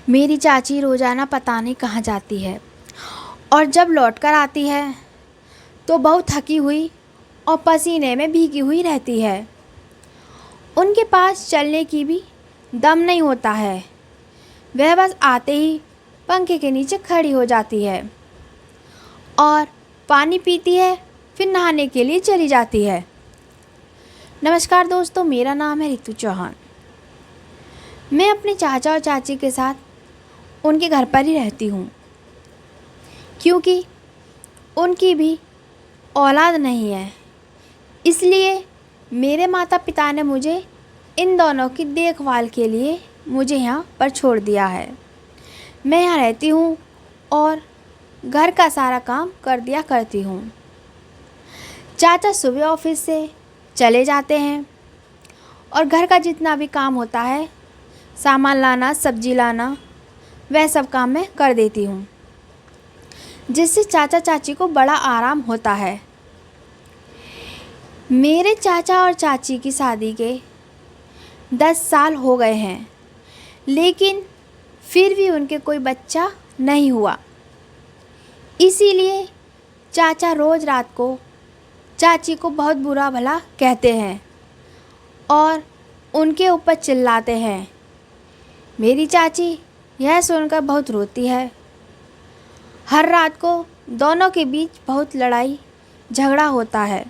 मेरी चाची रोज़ाना पता नहीं कहाँ जाती है और जब लौट कर आती है तो बहुत थकी हुई और पसीने में भीगी हुई रहती है। उनके पास चलने की भी दम नहीं होता है। वह बस आते ही पंखे के नीचे खड़ी हो जाती है और पानी पीती है, फिर नहाने के लिए चली जाती है। नमस्कार दोस्तों, मेरा नाम है रितु चौहान। मैं अपने चाचा और चाची के साथ उनके घर पर ही रहती हूँ, क्योंकि उनकी भी औलाद नहीं है। इसलिए मेरे माता पिता ने मुझे इन दोनों की देखभाल के लिए मुझे यहाँ पर छोड़ दिया है। मैं यहाँ रहती हूँ और घर का सारा काम कर दिया करती हूँ। चाचा सुबह ऑफिस से चले जाते हैं और घर का जितना भी काम होता है, सामान लाना, सब्जी लाना, वह सब काम मैं कर देती हूँ, जिससे चाचा चाची को बड़ा आराम होता है। मेरे चाचा और चाची की शादी के 10 साल हो गए हैं, लेकिन फिर भी उनके कोई बच्चा नहीं हुआ। इसीलिए चाचा रोज़ रात को चाची को बहुत बुरा भला कहते हैं और उनके ऊपर चिल्लाते हैं। मेरी चाची यह सुनकर बहुत रोती है। हर रात को दोनों के बीच बहुत लड़ाई झगड़ा होता है।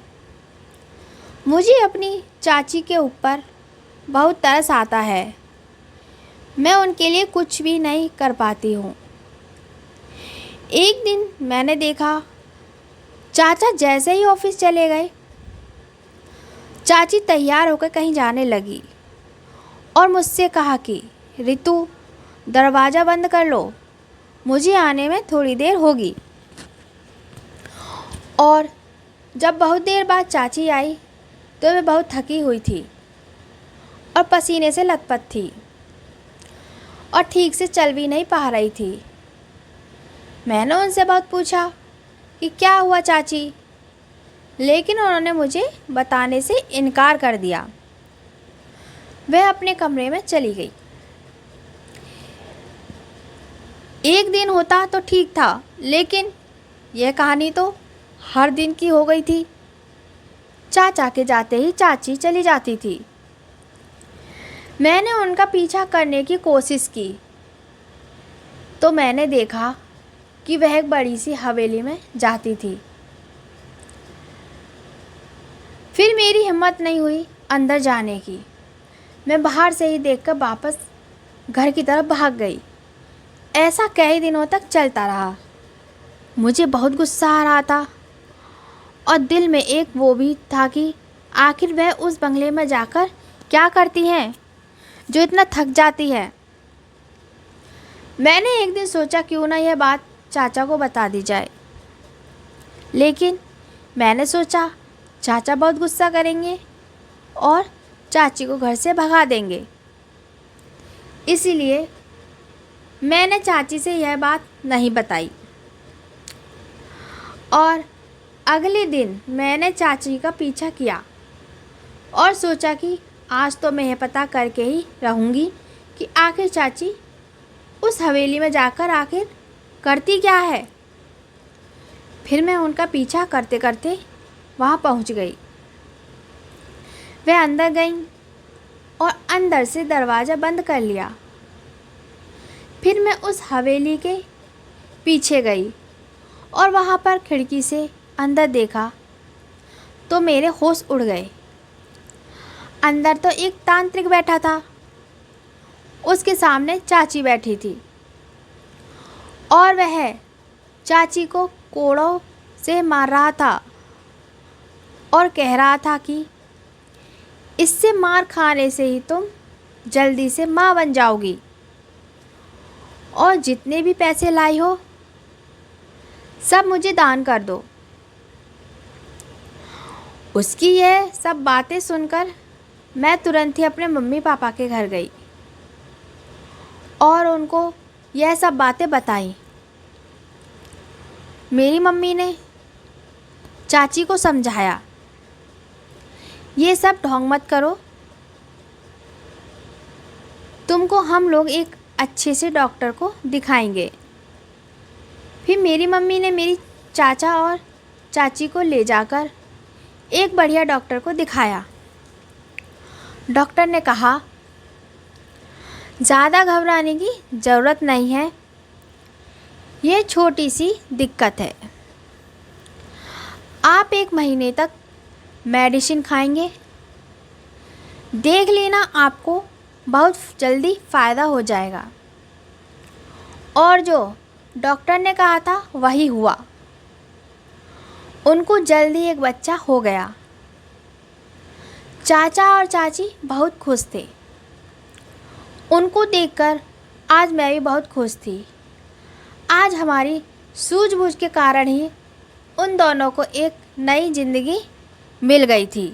मुझे अपनी चाची के ऊपर बहुत तरस आता है। मैं उनके लिए कुछ भी नहीं कर पाती हूँ। एक दिन मैंने देखा, चाचा जैसे ही ऑफिस चले गए, चाची तैयार होकर कहीं जाने लगी और मुझसे कहा कि रितु, दरवाज़ा बंद कर लो, मुझे आने में थोड़ी देर होगी। और जब बहुत देर बाद चाची आई तो वे बहुत थकी हुई थी और पसीने से लथपथ थी और ठीक से चल भी नहीं पा रही थी। मैंने उनसे बहुत पूछा कि क्या हुआ चाची, लेकिन उन्होंने मुझे बताने से इनकार कर दिया। वह अपने कमरे में चली गई। एक दिन होता तो ठीक था, लेकिन यह कहानी तो हर दिन की हो गई थी। चाचा के जाते ही चाची चली जाती थी। मैंने उनका पीछा करने की कोशिश की तो मैंने देखा कि वह एक बड़ी सी हवेली में जाती थी। फिर मेरी हिम्मत नहीं हुई अंदर जाने की। मैं बाहर से ही देखकर वापस घर की तरफ भाग गई। ऐसा कई दिनों तक चलता रहा। मुझे बहुत गुस्सा आ रहा था और दिल में एक वो भी था कि आखिर वह उस बंगले में जाकर क्या करती हैं जो इतना थक जाती है। मैंने एक दिन सोचा क्यों ना यह बात चाचा को बता दी जाए, लेकिन मैंने सोचा चाचा बहुत गुस्सा करेंगे और चाची को घर से भगा देंगे। इसीलिए मैंने चाची से यह बात नहीं बताई। और अगले दिन मैंने चाची का पीछा किया और सोचा कि आज तो मैं यह पता करके ही रहूँगी कि आखिर चाची उस हवेली में जाकर आखिर करती क्या है। फिर मैं उनका पीछा करते करते वहाँ पहुँच गई। वह अंदर गई और अंदर से दरवाज़ा बंद कर लिया। फिर मैं उस हवेली के पीछे गई और वहाँ पर खिड़की से अंदर देखा तो मेरे होश उड़ गए। अंदर तो एक तांत्रिक बैठा था, उसके सामने चाची बैठी थी और वह चाची को कोड़ों से मार रहा था और कह रहा था कि इससे मार खाने से ही तुम जल्दी से माँ बन जाओगी और जितने भी पैसे लाई हो सब मुझे दान कर दो। उसकी यह सब बातें सुनकर मैं तुरंत ही अपने मम्मी पापा के घर गई और उनको यह सब बातें बताई। मेरी मम्मी ने चाची को समझाया, ये सब ढोंग मत करो, तुमको हम लोग एक अच्छे से डॉक्टर को दिखाएंगे। फिर मेरी मम्मी ने मेरी चाचा और चाची को ले जाकर एक बढ़िया डॉक्टर को दिखाया। डॉक्टर ने कहा, ज़्यादा घबराने की ज़रूरत नहीं है, ये छोटी सी दिक्कत है। आप 1 महीने तक मेडिसिन खाएंगे, देख लेना आपको बहुत जल्दी फ़ायदा हो जाएगा। और जो डॉक्टर ने कहा था वही हुआ। उनको जल्दी एक बच्चा हो गया। चाचा और चाची बहुत खुश थे। उनको देखकर आज मैं भी बहुत खुश थी। आज हमारी सूझबूझ के कारण ही उन दोनों को एक नई ज़िंदगी मिल गई थी।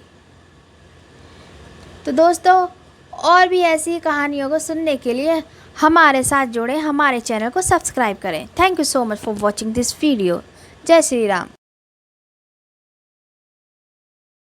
तो दोस्तों, और भी ऐसी कहानियों को सुनने के लिए हमारे साथ जुड़े, हमारे चैनल को सब्सक्राइब करें। Thank you so much for watching this video. जय श्री राम।